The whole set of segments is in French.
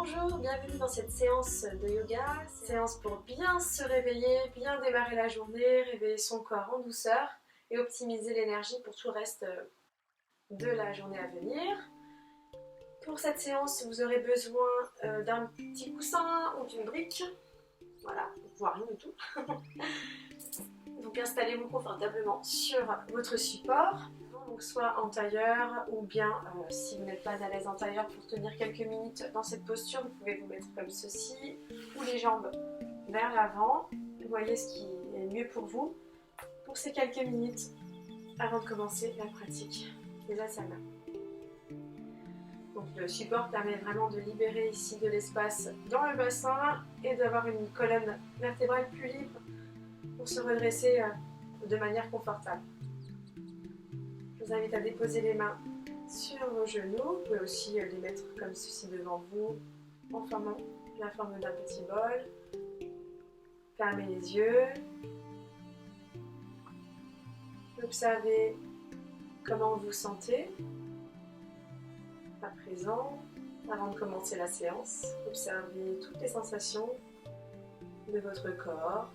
Bonjour, bienvenue dans cette séance de yoga, séance pour bien se réveiller, bien démarrer la journée, réveiller son corps en douceur et optimiser l'énergie pour tout le reste de la journée à venir. Pour cette séance, vous aurez besoin d'un petit coussin ou d'une brique, voilà, voire rien du tout. Donc installez-vous confortablement sur votre support, donc soit en tailleur ou bien si vous n'êtes pas à l'aise en tailleur pour tenir quelques minutes dans cette posture, vous pouvez vous mettre comme ceci ou les jambes vers l'avant. Vous voyez ce qui est mieux pour vous pour ces quelques minutes avant de commencer la pratique des asanas. Donc le support permet vraiment de libérer ici de l'espace dans le bassin et d'avoir une colonne vertébrale plus libre pour se redresser de manière confortable. Je vous invite à déposer les mains sur vos genoux. Vous pouvez aussi les mettre comme ceci devant vous en formant la forme d'un petit bol. Fermez les yeux. Observez comment vous vous sentez à présent. Avant de commencer la séance, observez toutes les sensations de votre corps.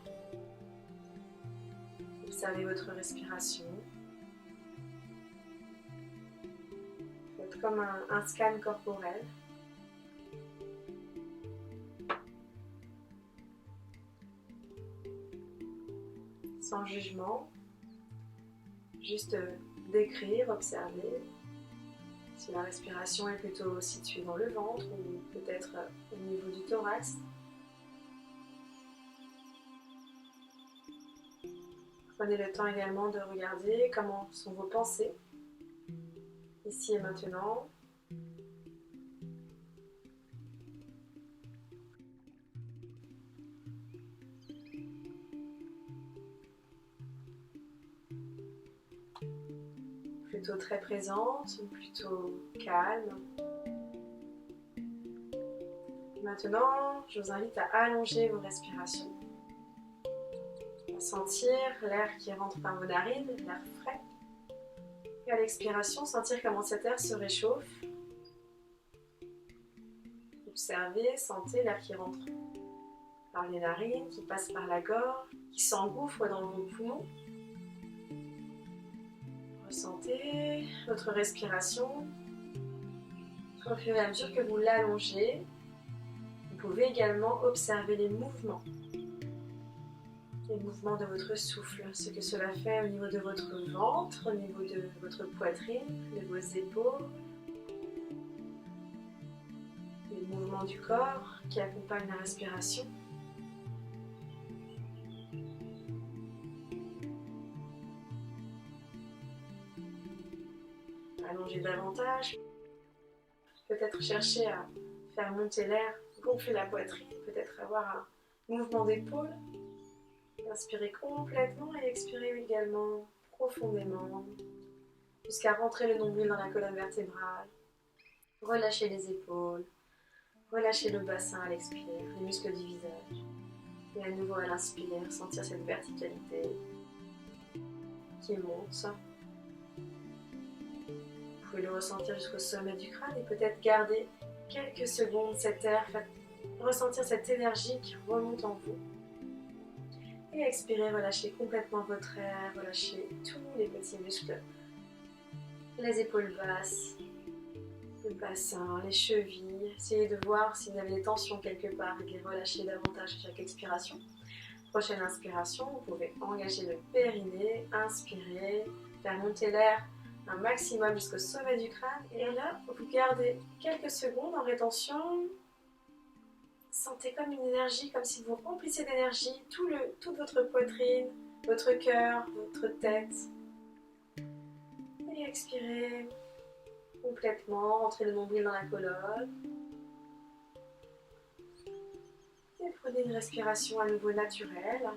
Observez votre respiration. Faites comme un scan corporel. Sans jugement, juste décrire, observer. Si la respiration est plutôt située dans le ventre ou peut-être au niveau du thorax. Prenez le temps également de regarder comment sont vos pensées, ici et maintenant. Plutôt très présente ou plutôt calme. Maintenant, je vous invite à allonger vos respirations. À sentir l'air qui rentre par vos narines, l'air frais. Et à l'expiration, sentir comment cet air se réchauffe. Observez, sentez l'air qui rentre par les narines, qui passe par la gorge, qui s'engouffre dans vos poumons. Ressentez votre respiration. Au fur et à mesure que vous l'allongez, vous pouvez également observer les mouvements de votre souffle, ce que cela fait au niveau de votre ventre, au niveau de votre poitrine, de vos épaules, les mouvements du corps qui accompagnent la respiration. Allongez davantage, peut-être chercher à faire monter l'air, gonfler la poitrine, peut-être avoir un mouvement d'épaule. Inspirez complètement et expirez également profondément jusqu'à rentrer le nombril dans la colonne vertébrale. Relâchez les épaules, relâchez le bassin à l'expire, les muscles du visage. Et à nouveau à l'inspire, sentir cette verticalité qui monte. Vous pouvez le ressentir jusqu'au sommet du crâne et peut-être garder quelques secondes cet air, ressentir cette énergie qui remonte en vous. Et expirez, relâchez complètement votre air, relâchez tous les petits muscles, les épaules basses, le bassin, les chevilles. Essayez de voir si vous avez des tensions quelque part et de les relâcher davantage à chaque expiration. Prochaine inspiration, vous pouvez engager le périnée, inspirer, faire monter l'air un maximum jusqu'au sommet du crâne. Et là, vous gardez quelques secondes en rétention. Sentez comme une énergie, comme si vous remplissiez d'énergie toute votre poitrine, votre cœur, votre tête. Et expirez complètement, rentrez le nombril dans la colonne. Et prenez une respiration à nouveau naturelle.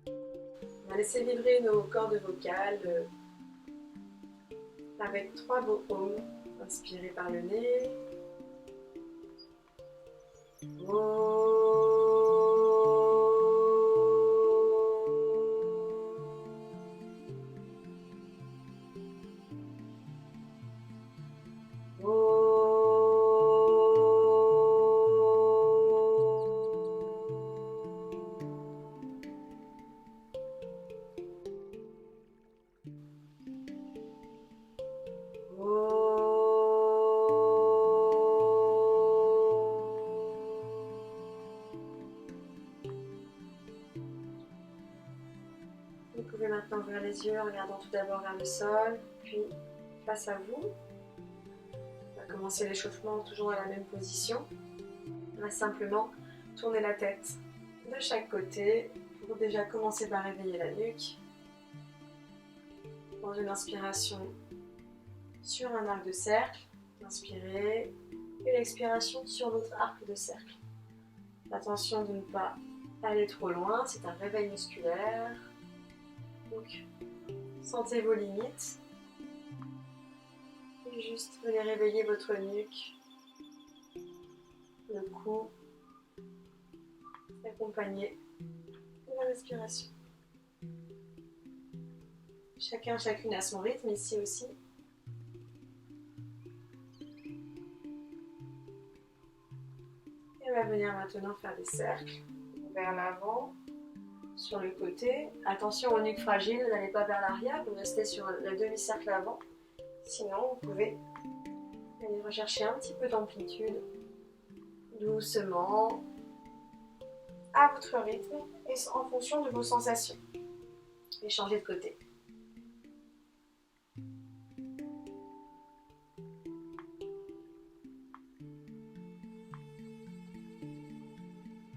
On va laisser vibrer nos cordes vocales avec 3 beaux ohms. Inspirez par le nez. les yeux, regardant tout d'abord vers le sol, puis face à vous. On va commencer l'échauffement toujours dans la même position. On va simplement tourner la tête de chaque côté pour déjà commencer par réveiller la nuque. Dans une inspiration sur un arc de cercle, inspirez, et l'expiration sur l'autre arc de cercle. Attention de ne pas aller trop loin, c'est un réveil musculaire. Donc, sentez vos limites. Et juste venez réveiller votre nuque, le cou, accompagné de la respiration. Chacune à son rythme, ici aussi. Et on va venir maintenant faire des cercles vers l'avant, sur le côté. Attention aux nuques fragiles, n'allez pas vers l'arrière, vous restez sur le demi-cercle avant. Sinon, vous pouvez aller rechercher un petit peu d'amplitude, doucement, à votre rythme et en fonction de vos sensations. Et changez de côté.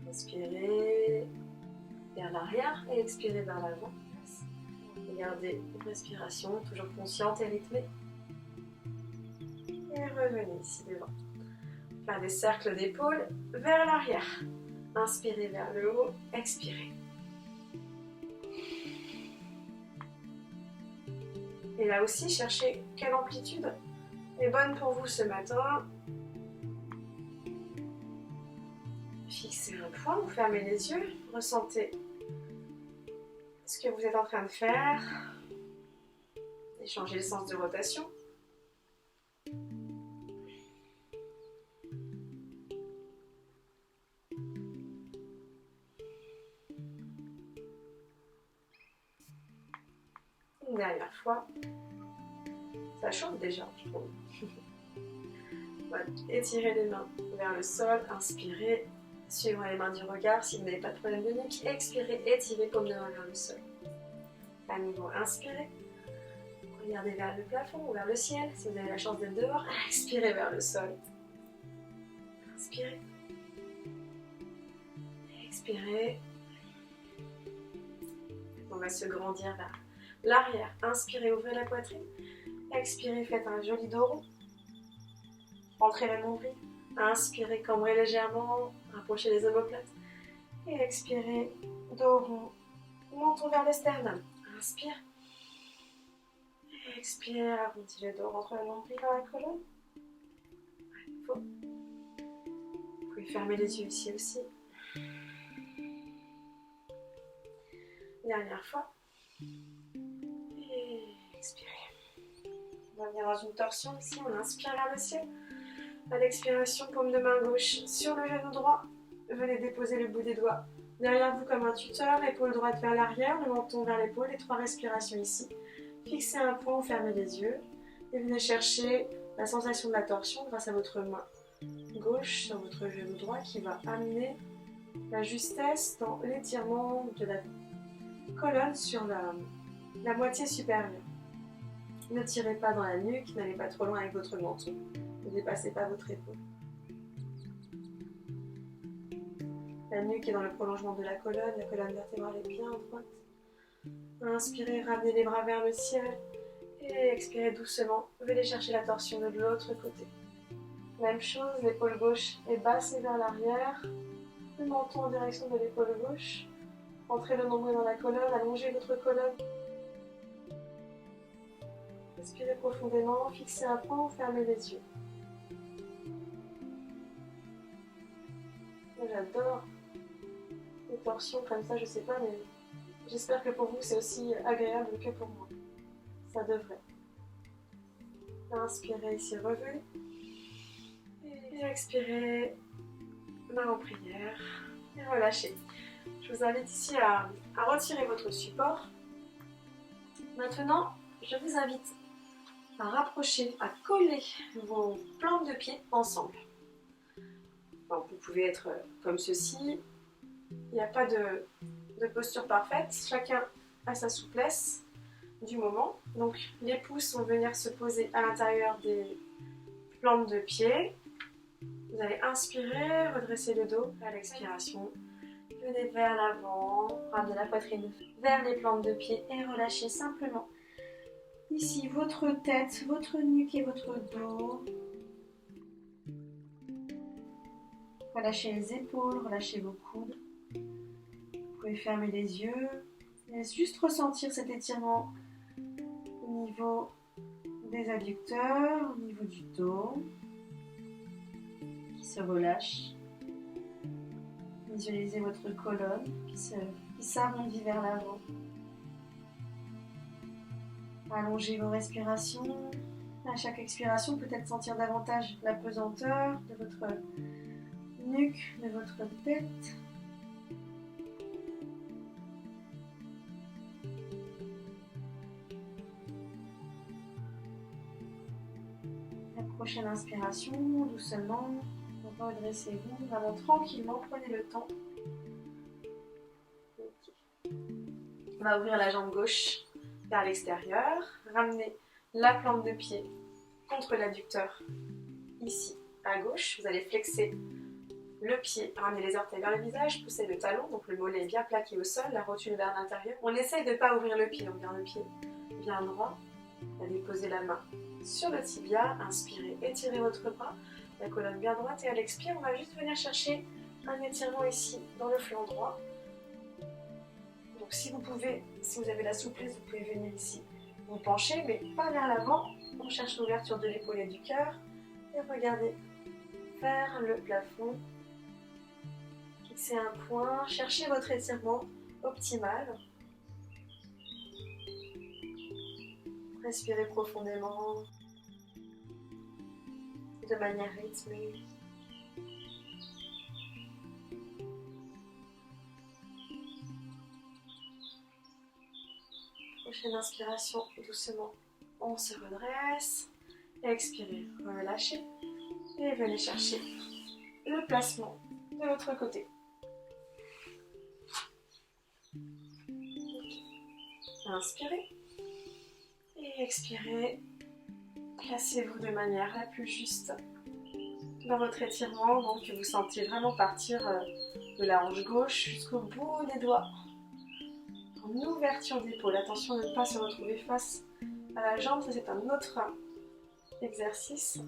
Inspirez vers l'arrière et expirez vers l'avant. Gardez une respiration toujours consciente et rythmée. Et revenez ici devant. Faire des cercles d'épaule vers l'arrière. Inspirez vers le haut, expirez. Et là aussi, cherchez quelle amplitude est bonne pour vous ce matin. Fixez un point, vous fermez les yeux, ressentez ce que vous êtes en train de faire et changez le sens de rotation. Une dernière fois. Ça chauffe déjà, je trouve. Voilà. Étirez les mains vers le sol, inspirez. Suivre les mains du regard si vous n'avez pas de problème de nuque. Expirez, étirez paume de main vers le sol. À nouveau, inspirez. Regardez vers le plafond ou vers le ciel si vous avez la chance d'être dehors. Expirez vers le sol. Inspirez. Expirez. On va se grandir vers l'arrière. Inspirez, ouvrez la poitrine. Expirez, faites un joli dos rond. Rentrez le nombril. Inspirez, cambrez légèrement, rapprochez les omoplates. Et expirez, dos rond, menton vers le sternum. Inspire. Et expire, arrondis le dos, rentre le nombril dans la colonne. Vous pouvez fermer les yeux ici aussi. Dernière fois. Et expirez. On va venir dans une torsion ici, on inspire vers le ciel. À l'expiration, paume de main gauche sur le genou droit. Venez déposer le bout des doigts derrière vous comme un tuteur, épaule droite vers l'arrière, le menton vers l'épaule et 3 respirations ici. Fixez un point, fermez les yeux et venez chercher la sensation de la torsion grâce à votre main gauche sur votre genou droit qui va amener la justesse dans l'étirement de la colonne sur la moitié supérieure. Ne tirez pas dans la nuque, n'allez pas trop loin avec votre menton. Ne dépassez pas votre épaule. La nuque est dans le prolongement de la colonne vertébrale est bien droite. Inspirez, ramenez les bras vers le ciel et expirez doucement. Venez chercher la torsion de l'autre côté. Même chose, l'épaule gauche est basse et vers l'arrière. Le menton en direction de l'épaule gauche. Entrez le nombril dans la colonne, allongez votre colonne. Respirez profondément, fixez un point, fermez les yeux. J'adore les torsions comme ça, je sais pas, mais j'espère que pour vous c'est aussi agréable que pour moi. Ça devrait. Inspirez ici, revenez. Et expirez, main en prière. Et relâchez. Je vous invite ici à retirer votre support. Maintenant, je vous invite à rapprocher, à coller vos plantes de pied ensemble. Bon, vous pouvez être comme ceci. Il n'y a pas de posture parfaite. Chacun a sa souplesse. du moment. Donc les pouces vont venir se poser à l'intérieur des plantes de pied. Vous allez inspirer, redresser le dos à l'expiration. Venez vers l'avant, ramenez la poitrine vers les plantes de pied et relâchez simplement ici votre tête, votre nuque et votre dos. Relâchez les épaules, relâchez vos coudes. Vous pouvez fermer les yeux. Laissez juste ressentir cet étirement au niveau des adducteurs, au niveau du dos qui se relâche. Visualisez votre colonne qui s'arrondit vers l'avant. Allongez vos respirations. À chaque expiration, peut-être sentir davantage la pesanteur de votre nuque, de votre tête. La prochaine inspiration, doucement, redressez-vous, vraiment tranquillement, prenez le temps. Okay. On va ouvrir la jambe gauche vers l'extérieur, ramenez la plante de pied contre l'adducteur ici à gauche. Vous allez flexer le pied, ramener les orteils vers le visage, pousser le talon, donc le mollet est bien plaqué au sol, la rotule vers l'intérieur. On essaye de ne pas ouvrir le pied, donc garde le pied bien droit. Allez poser la main sur le tibia, inspirez, étirez votre bras, la colonne bien droite et à l'expire, on va juste venir chercher un étirement ici dans le flanc droit. Donc si vous pouvez, si vous avez la souplesse, vous pouvez venir ici vous pencher, mais pas vers l'avant. On cherche l'ouverture de l'épaule et du cœur et regardez vers le plafond. Fixez un point, cherchez votre étirement optimal. Respirez profondément, de manière rythmée. Prochaine inspiration, doucement, on se redresse. Expirez, relâchez et venez chercher le placement de l'autre côté. Inspirez et expirez. Placez-vous de manière la plus juste dans votre étirement, donc vous sentez vraiment partir de la hanche gauche jusqu'au bout des doigts. En ouverture d'épaule, attention de ne pas se retrouver face à la jambe, ça c'est un autre exercice.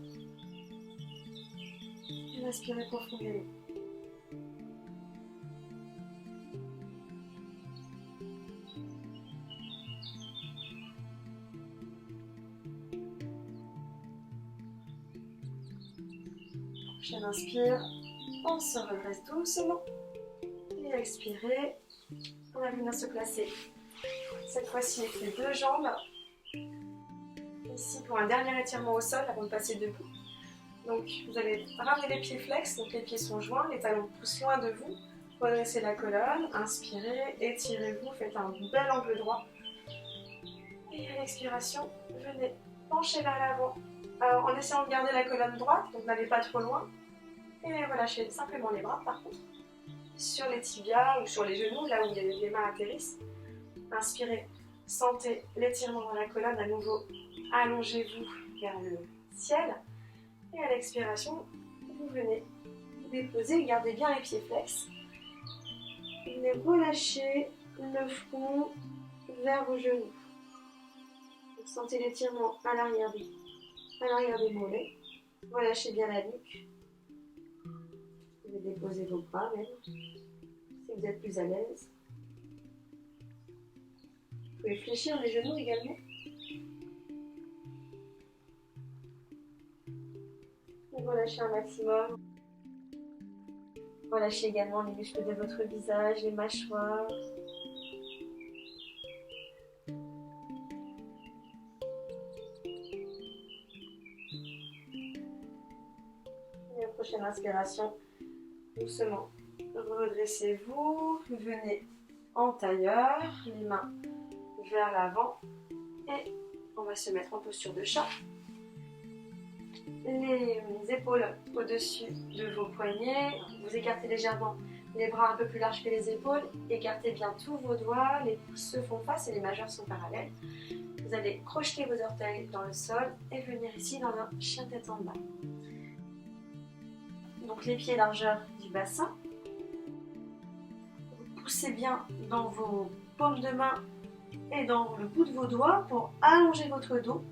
Et respirez profondément. Prochaine inspire, on se redresse doucement. Et expirez, on va venir se placer cette fois-ci avec les deux jambes. Ici pour un dernier étirement au sol avant de passer debout. Donc vous allez ramener les pieds flex, donc les pieds sont joints, les talons poussent loin de vous. Redressez la colonne, inspirez, étirez-vous, faites un bel angle droit. Et à l'expiration, venez pencher vers l'avant en essayant de garder la colonne droite, donc n'allez pas trop loin. Et relâchez simplement les bras par contre, sur les tibias ou sur les genoux, là où les mains atterrissent. Inspirez, sentez l'étirement dans la colonne, à nouveau allongez-vous vers le ciel. Et à l'expiration, vous venez déposer, gardez bien les pieds flex. Vous venez relâcher le front vers vos genoux. Vous sentez l'étirement à l'arrière des mollets. Relâchez bien la nuque. Vous pouvez déposer vos bras même, si vous êtes plus à l'aise. Vous pouvez fléchir les genoux également. Et relâchez un maximum. Relâchez également les muscles de votre visage, les mâchoires. Et la prochaine inspiration, doucement, redressez-vous, venez en tailleur, les mains vers l'avant et on va se mettre en posture de chat. Les épaules au-dessus de vos poignets, vous écartez légèrement les bras un peu plus larges que les épaules, écartez bien tous vos doigts, les pouces se font face et les majeurs sont parallèles. Vous allez crocheter vos orteils dans le sol et venir ici dans un chien tête en bas. Donc les pieds largeur du bassin. Vous poussez bien dans vos paumes de main et dans le bout de vos doigts pour allonger votre dos.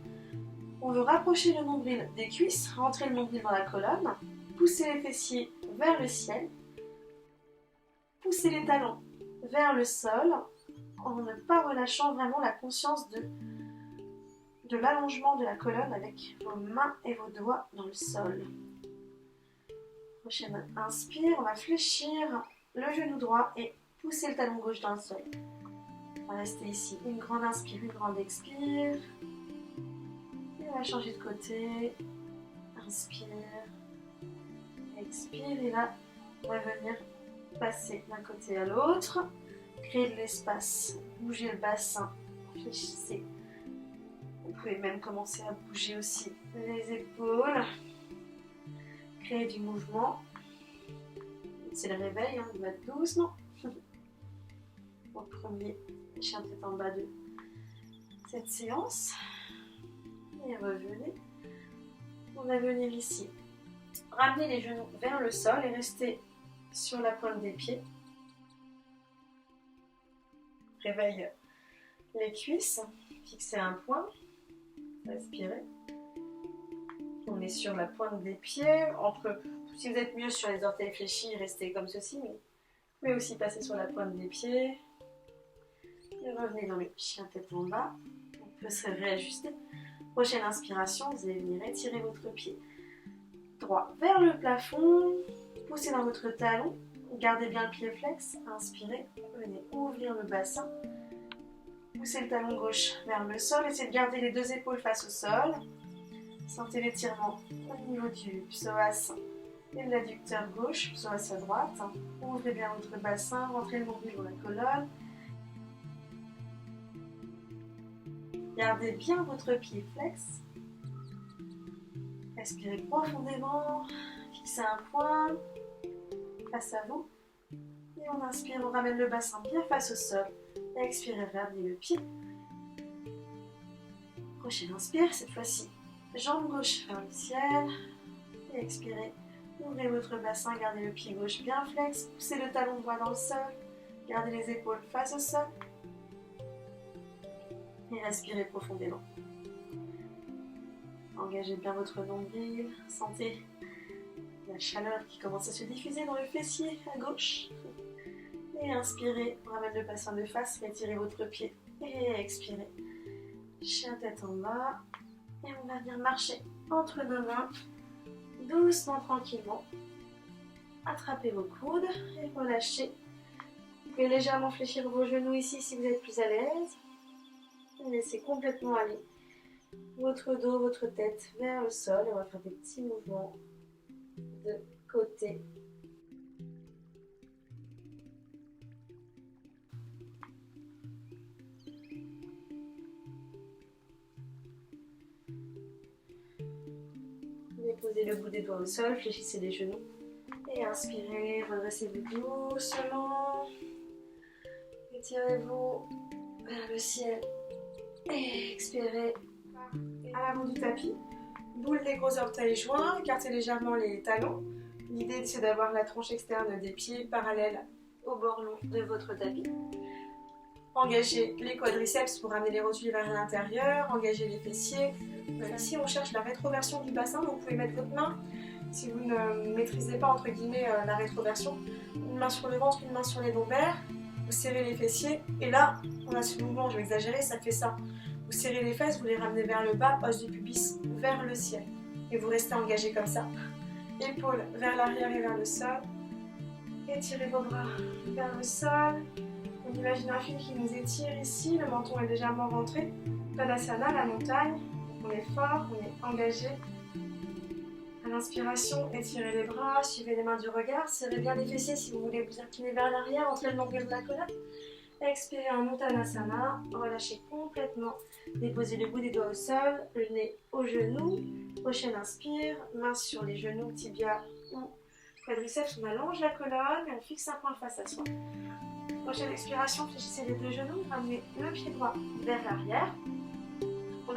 On veut rapprocher le nombril des cuisses, rentrer le nombril dans la colonne, pousser les fessiers vers le ciel, pousser les talons vers le sol en ne pas relâchant vraiment la conscience de l'allongement de la colonne avec vos mains et vos doigts dans le sol. Prochaine inspire, on va fléchir le genou droit et pousser le talon gauche dans le sol. On va rester ici. Une grande inspire, une grande expire. Et on va changer de côté. Inspire, expire. Et là, on va venir passer d'un côté à l'autre. Créer de l'espace. Bougez le bassin. Fléchissez. Vous pouvez même commencer à bouger aussi les épaules. Créer du mouvement. C'est le réveil, on va doucement. Au premier chien tête en bas de cette séance. Et revenez. On va venir ici. Ramener les genoux vers le sol et rester sur la pointe des pieds. Réveille les cuisses. Fixez un point. Respirez. On est sur la pointe des pieds. Si vous êtes mieux sur les orteils fléchis, restez comme ceci. Mais vous pouvez aussi passer sur la pointe des pieds. Et revenez dans le chien tête en bas. On peut se réajuster. Prochaine inspiration, vous allez venir étirer votre pied droit vers le plafond. Poussez dans votre talon. Gardez bien le pied flex. Inspirez. Venez ouvrir le bassin. Poussez le talon gauche vers le sol. Essayez de garder les deux épaules face au sol. Sentez l'étirement au niveau du psoas et de l'adducteur gauche, psoas à droite. Ouvrez bien votre bassin, rentrez le nombril dans la colonne. Gardez bien votre pied flex. Respirez profondément. Fixez un point face à vous. Et on inspire, on ramène le bassin bien face au sol. Expirez, ramenez le pied. Prochaine inspire, cette fois-ci, jambe gauche vers le ciel. Et expirez. Ouvrez votre bassin, gardez le pied gauche bien flex. Poussez le talon droit dans le sol. Gardez les épaules face au sol. Et respirez profondément. Engagez bien votre nombril. Sentez la chaleur qui commence à se diffuser dans le fessier à gauche. Et inspirez, on ramène le bassin de face, retirez votre pied. Et expirez. Chien tête en bas. Et on va venir marcher entre nos mains. Doucement, tranquillement. Attrapez vos coudes et relâchez. Vous pouvez légèrement fléchir vos genoux ici si vous êtes plus à l'aise. Laissez complètement aller votre dos, votre tête vers le sol. Et on va faire des petits mouvements de côté. Déposez le bout des doigts au sol, fléchissez les genoux. Et inspirez, redressez-vous doucement. Étirez-vous vers le ciel. Et expirez à l'avant du tapis. Boule des gros orteils joints, écartez légèrement les talons. L'idée c'est d'avoir la tronche externe des pieds parallèle au bord long de votre tapis. Engagez les quadriceps pour amener les rotules vers l'intérieur. Engagez les fessiers. Ici on cherche la rétroversion du bassin, donc vous pouvez mettre votre main, si vous ne maîtrisez pas entre guillemets la rétroversion, une main sur le ventre, une main sur les lombaires. Vous serrez les fessiers et là on a ce mouvement, je vais exagérer, ça fait ça. Vous serrez les fesses, vous les ramenez vers le bas, os du pubis vers le ciel. Et vous restez engagé comme ça. Épaules vers l'arrière et vers le sol. Étirez vos bras vers le sol. On imagine un fil qui nous étire ici, le menton est légèrement rentré. Tadasana, la montagne. On est fort, on est engagé. À l'inspiration, étirez les bras, suivez les mains du regard, serrez bien les fessiers si vous voulez vous incliner vers l'arrière, entrez le nombril de la colonne. Expirez en Uttanasana, relâchez complètement, déposez le bout des doigts au sol, le nez au genou. Prochaine inspire, main sur les genoux, tibia ou quadriceps, on allonge la colonne et on fixe un point face à soi. Prochaine expiration, fléchissez les deux genoux, ramenez le pied droit vers l'arrière.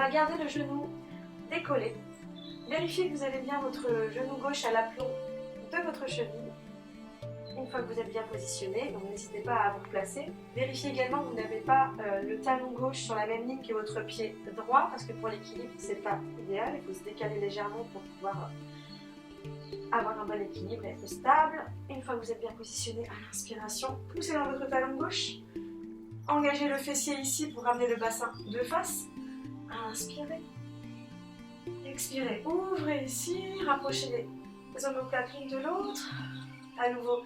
va garder le genou décollé. Vérifiez que vous avez bien votre genou gauche à l'aplomb de votre cheville. Une fois que vous êtes bien positionné, donc n'hésitez pas à vous replacer. Vérifiez également que vous n'avez pas le talon gauche sur la même ligne que votre pied droit, parce que pour l'équilibre, c'est pas idéal. Il faut se décaler légèrement pour pouvoir avoir un bon équilibre et être stable. Une fois que vous êtes bien positionné à l'inspiration, poussez dans votre talon gauche. Engagez le fessier ici pour ramener le bassin de face. Inspirez. Expirez. Ouvrez ici. Rapprochez les omoplates l'une de l'autre. À nouveau,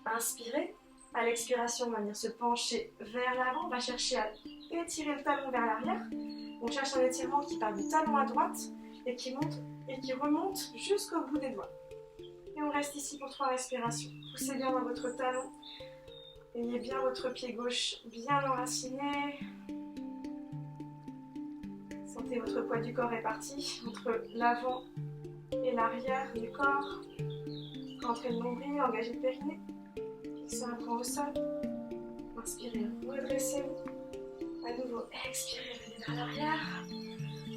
inspirez. À l'expiration, on va venir se pencher vers l'avant. On va chercher à étirer le talon vers l'arrière. On cherche un étirement qui part du talon à droite et qui monte et qui remonte jusqu'au bout des doigts. Et on reste ici pour 3 respirations. Poussez bien dans votre talon. Ayez bien votre pied gauche bien enraciné. Sentez votre poids du corps réparti entre l'avant et l'arrière du corps. Rentrez le nombril, engagez le périnée. Fixez un point au sol. Inspirez, redressez-vous. À nouveau, expirez, venez vers l'arrière.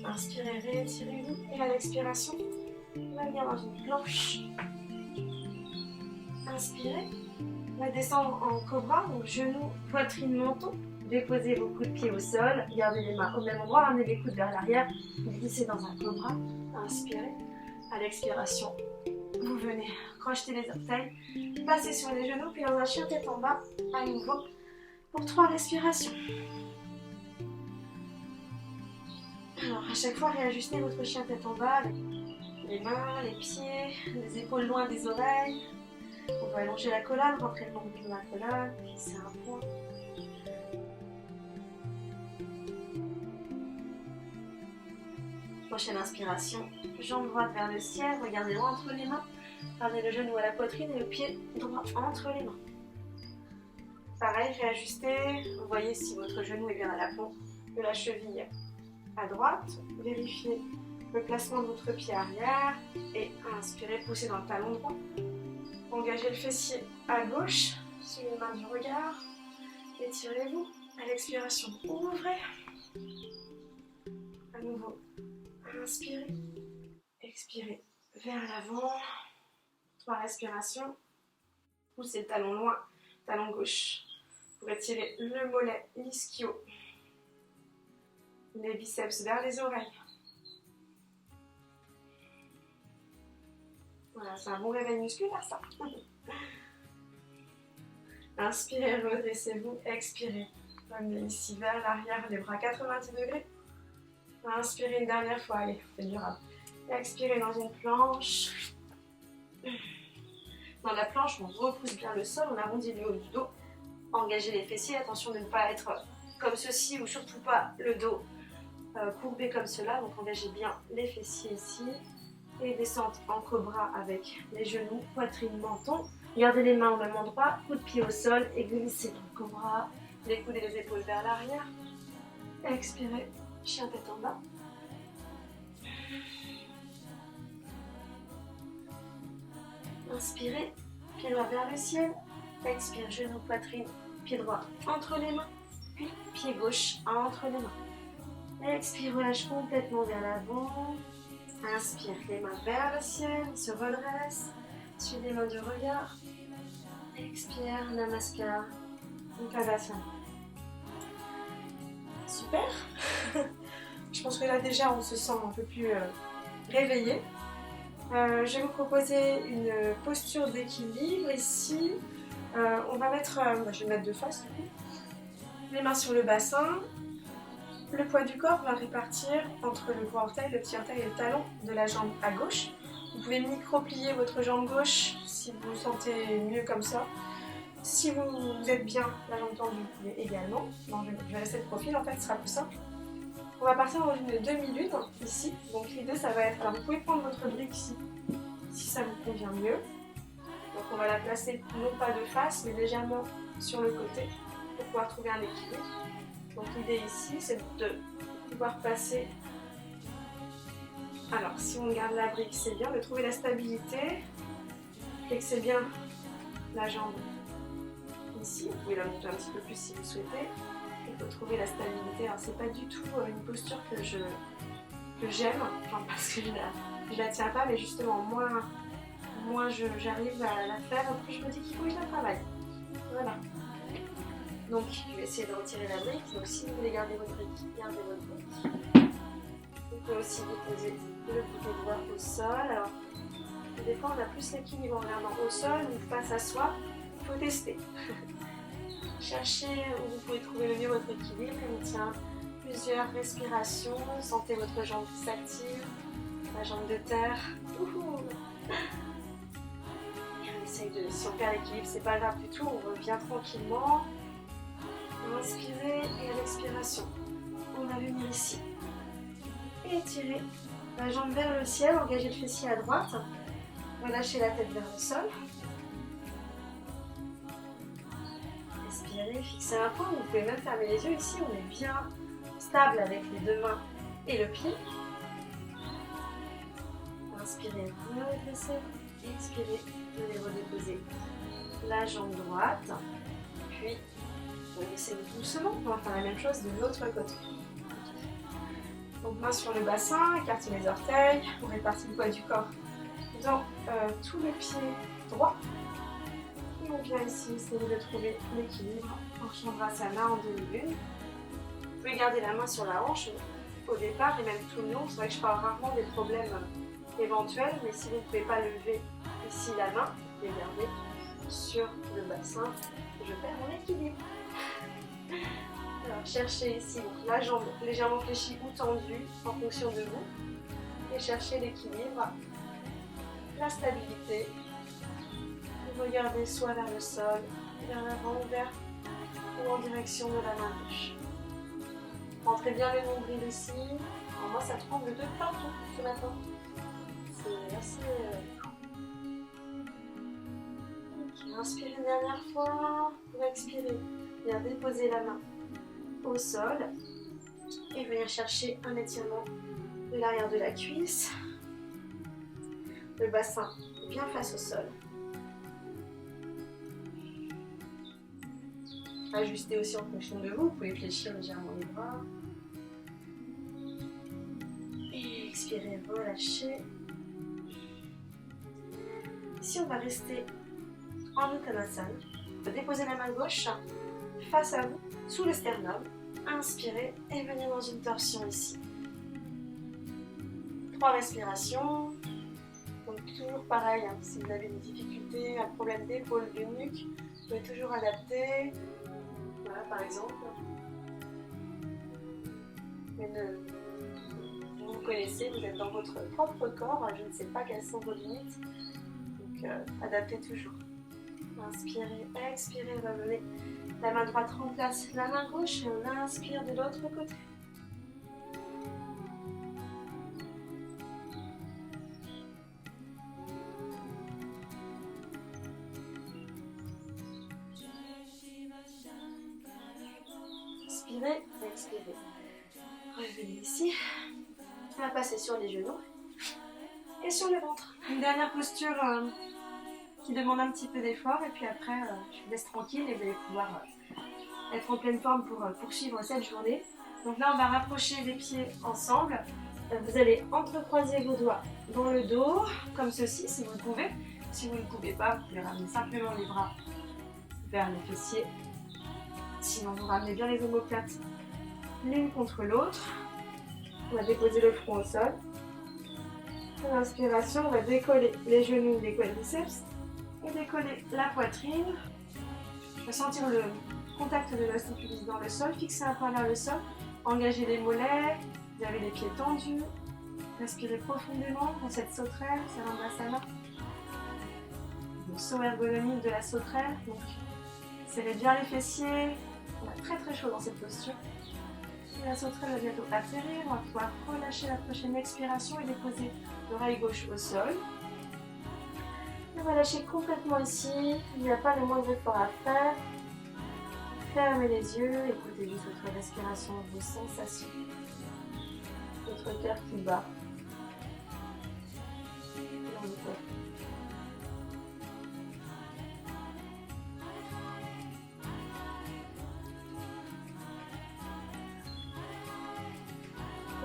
Inspirez, réétirez-vous. Et à l'expiration, on va venir dans une planche. Inspirez. On va descendre en cobra, donc genoux, poitrine, menton. Déposez vos coudes de pied au sol. Gardez les mains au même endroit. Ramenez les coudes vers l'arrière. Glissez dans un cobra. Inspirez. À l'expiration, vous venez crocheter les orteils. Passez sur les genoux, puis dans un chien tête en bas, à nouveau, pour 3 respirations. Alors, à chaque fois, réajustez votre chien tête en bas. Les mains, les pieds, les épaules loin des oreilles. On va allonger la colonne, rentrer le nombril dans la colonne, fixer un point. Prochaine inspiration, jambe droite vers le ciel, regardez loin entre les mains. Ramenez le genou à la poitrine et le pied droit entre les mains. Pareil, réajustez, voyez si votre genou est bien à l'aplomb de la cheville à droite. Vérifiez le placement de votre pied arrière et inspirez, poussez dans le talon droit. Engagez le fessier à gauche, suivez les mains du regard, étirez-vous. À l'expiration, ouvrez. À nouveau, inspirez, expirez vers l'avant. 3 respirations. Poussez le talon loin, talon gauche, pour étirer le mollet, l'ischio. Les biceps vers les oreilles. Voilà, c'est un bon réveil musculaire ça. Inspirez, redressez-vous, expirez. Ramenez ici vers l'arrière, les bras 90 degrés. Inspirez une dernière fois, allez, c'est durable. Expirez dans une planche. Dans la planche, on repousse bien le sol, on arrondit le haut du dos. Engagez les fessiers, attention de ne pas être comme ceci ou surtout pas le dos courbé comme cela. Donc engagez bien les fessiers ici. Et descente en cobra avec les genoux, poitrine, menton. Gardez les mains au même endroit, coup de pied au sol et glissez dans le cobra. Les coudes et les épaules vers l'arrière. Expirez, chien tête en bas. Inspirez, pied droit vers le ciel. Expire, genou, poitrine, pied droit entre les mains. Puis pied gauche entre les mains. Expire, relâche complètement vers l'avant. Inspire, les mains vers le ciel, se redresse, suivez les mains du regard. Expire, Namaskar, Uttanasana. Super. Je pense que là déjà on se sent un peu plus réveillé. Je vais vous proposer une posture d'équilibre ici. On va mettre, je vais mettre de face du coup. Les mains sur le bassin. Le poids du corps va répartir entre le gros orteil, le petit orteil et le talon de la jambe à gauche. Vous pouvez micro-plier votre jambe gauche si vous vous sentez mieux comme ça. Si vous êtes bien la jambe tendue, vous pouvez également. Non, je vais rester de profil, en fait, ce sera plus simple. On va partir dans une demi-lune ici. Donc l'idée, ça va être... Alors vous pouvez prendre votre brique ici, si ça vous convient mieux. Donc on va la placer non pas de face, mais légèrement sur le côté pour pouvoir trouver un équilibre. Donc l'idée ici, c'est de pouvoir passer. Alors si on garde la brique, c'est bien de trouver la stabilité. Flexez bien la jambe ici. Vous pouvez la monter un petit peu plus si vous souhaitez. Il faut trouver la stabilité. Alors c'est pas du tout une posture que je que j'aime, enfin parce que je la tiens pas, mais justement moins j'arrive à la faire, plus je me dis qu'il faut que je la travaille. Voilà. Donc je vais essayer de retirer la brique. Donc si vous voulez garder votre brique, gardez votre brique. Vous pouvez aussi déposer le bout des doigts au sol. Alors des fois on a plus l'équilibre en regardant au sol ou face à soi. Il faut tester. Cherchez où vous pouvez trouver le mieux votre équilibre. On tient plusieurs respirations. Sentez votre jambe qui s'active, la jambe de terre. Et on essaye de, si on perd l'équilibre, c'est pas grave du tout. On revient tranquillement. Inspirez et l'expiration. On va venir ici. Et étirez la jambe vers le ciel. Engagez le fessier à droite. Relâchez la tête vers le sol. Respirez, fixez un point. Vous pouvez même fermer les yeux. Ici, on est bien stable avec les deux mains et le pied. Inspirez, vous redressez. Expirez, vous allez redéposer la jambe droite. Puis, vous laissez doucement. On va faire la même chose de l'autre côté. Donc, main sur le bassin, écartez les orteils. On répartit le poids du corps dans tous les pieds droits. Et on vient ici essayer de trouver l'équilibre en Chandrasana en demi-lune. Vous pouvez garder la main sur la hanche au départ et même tout le long. C'est vrai que je parle rarement des problèmes éventuels, mais si vous ne pouvez pas lever ici la main, vous pouvez garder sur le bassin. Je perds mon équilibre. Alors cherchez ici donc, la jambe légèrement fléchie ou tendue en fonction de vous. Et cherchez l'équilibre, la stabilité. Regardez soit vers le sol, vers l'avant, ou en direction de la main gauche. Rentrez bien le nombril ici. Alors moi, ça tremble de partout ce matin. C'est assez... Okay. Inspirez une dernière fois. Pour expirer, bien déposer la main au sol. Et venir chercher un étirement de l'arrière de la cuisse. Le bassin bien face au sol. Ajustez aussi en fonction de vous. Vous pouvez fléchir légèrement les bras. Et expirez, relâchez. Ici, on va rester en Uttanasana. Déposez la main gauche face à vous, sous le sternum. Inspirez et venez dans une torsion ici. 3 respirations. Donc toujours pareil, hein, si vous avez des difficultés, un problème d'épaule, de nuque, vous pouvez toujours adapter. Voilà, par exemple. Mais vous vous connaissez, vous êtes dans votre propre corps, je ne sais pas quelles sont vos limites. Donc adaptez toujours. Inspirez, expirez, revenez. La main droite remplace la main gauche et on inspire de l'autre côté. Inspirez, expirez. Revenez ici. On va passer sur les genoux et sur le ventre. Une dernière posture qui demande un petit peu d'effort et puis après je vous laisse tranquille et vous allez pouvoir être en pleine forme pour poursuivre cette journée. Donc là on va rapprocher les pieds ensemble. Vous allez entrecroiser vos doigts dans le dos comme ceci si vous le pouvez. Si vous ne pouvez pas, vous pouvez ramener simplement les bras vers les fessiers. Sinon vous ramenez bien les omoplates l'une contre l'autre. On va déposer le front au sol. Pour l'inspiration, on va décoller les genoux des quadriceps et décoller la poitrine. On va sentir le contact de l'osteoculus dans le sol. Fixez un point vers le sol. Engagez les mollets. Vous avez les pieds tendus. Respirez profondément dans cette sauterelle, Salandasana. Le saut ergonomique de la sauterelle. Donc, serrez bien les fessiers. On a très très chaud dans cette posture. Et la sauterelle va bientôt atterrir. On va pouvoir relâcher la prochaine expiration et déposer l'oreille gauche au sol. On va lâcher complètement ici. Il n'y a pas le moindre effort à faire. Fermez les yeux. Écoutez juste votre respiration, vos sensations. Votre cœur qui bat. Dans le corps.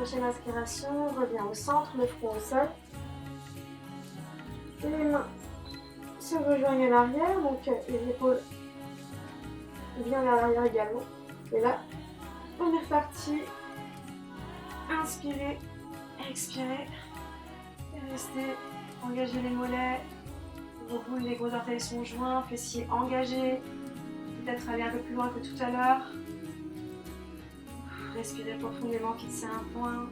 Prochaine inspiration, revient au centre, le front au sol. Les mains se rejoignent à l'arrière, donc les épaules bien vers l'arrière également. Et là, on est reparti. Inspirez, expirez. Et restez, engagez les mollets. Vos boules, les gros orteils sont joints, fessiers engagés. Peut-être aller un peu plus loin que tout à l'heure. Respirez profondément, fixez un point.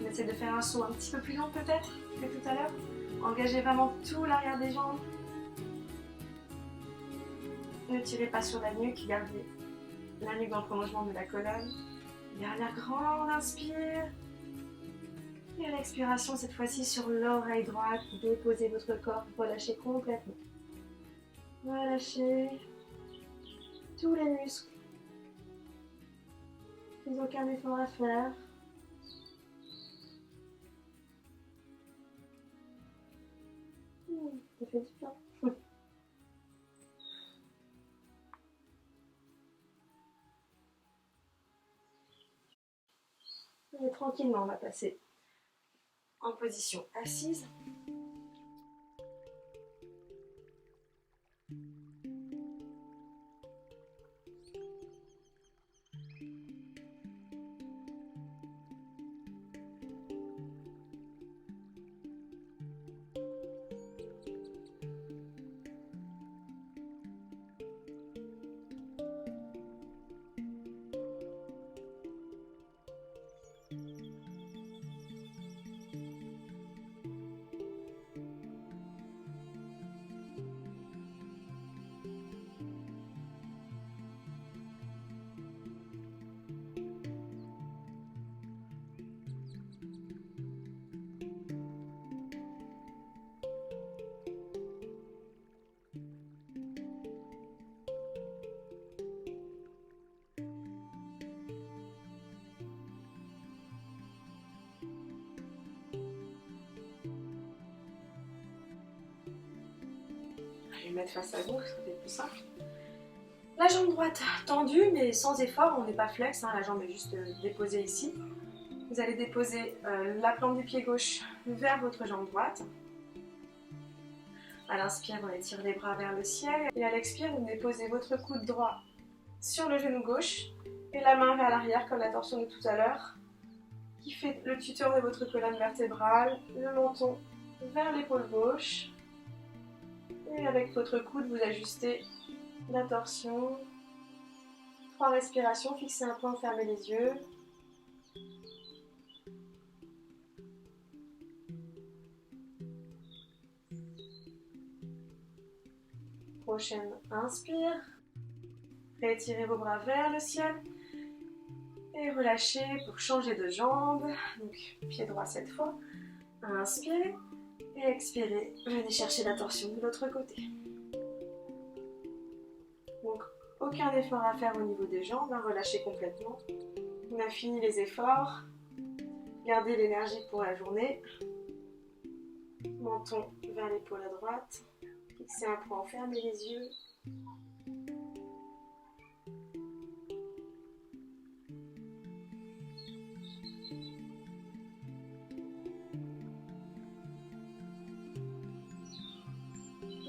On essaie de faire un saut un petit peu plus long peut-être que tout à l'heure. Engagez vraiment tout l'arrière des jambes. Ne tirez pas sur la nuque, gardez la nuque dans le prolongement de la colonne. Dernière grande inspire. Et à l'expiration, cette fois-ci sur l'oreille droite, déposez votre corps, relâchez complètement. Relâchez tous les muscles. Plus aucun effort à faire. Ça fait du bien. Et tranquillement, on va passer en position assise. Je vais mettre face à vous, ça va être plus simple. La jambe droite tendue, mais sans effort, on n'est pas flex, hein, la jambe est juste déposée ici. Vous allez déposer la plante du pied gauche vers votre jambe droite. À l'inspire, on étire les bras vers le ciel. Et à l'expire, vous déposez votre coude droit sur le genou gauche et la main vers l'arrière, comme la torsion de tout à l'heure, qui fait le tuteur de votre colonne vertébrale, le menton vers l'épaule gauche. Et avec votre coude, vous ajustez la torsion. 3 respirations, fixez un point, fermez les yeux. Prochaine inspire. Rétirez vos bras vers le ciel. Et relâchez pour changer de jambe. Donc pied droit cette fois. Inspirez. Et expirez. Venez chercher la torsion de l'autre côté. Donc aucun effort à faire au niveau des jambes. Relâchez complètement. On a fini les efforts. Gardez l'énergie pour la journée. Menton vers l'épaule à droite. Fixez un point, fermez les yeux.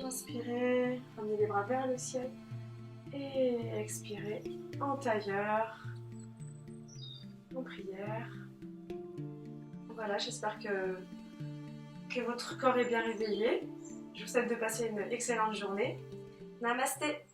Inspirez, ramenez les bras vers le ciel. Et expirez en tailleur, en prière. Voilà, j'espère que votre corps est bien réveillé. Je vous souhaite de passer une excellente journée. Namasté!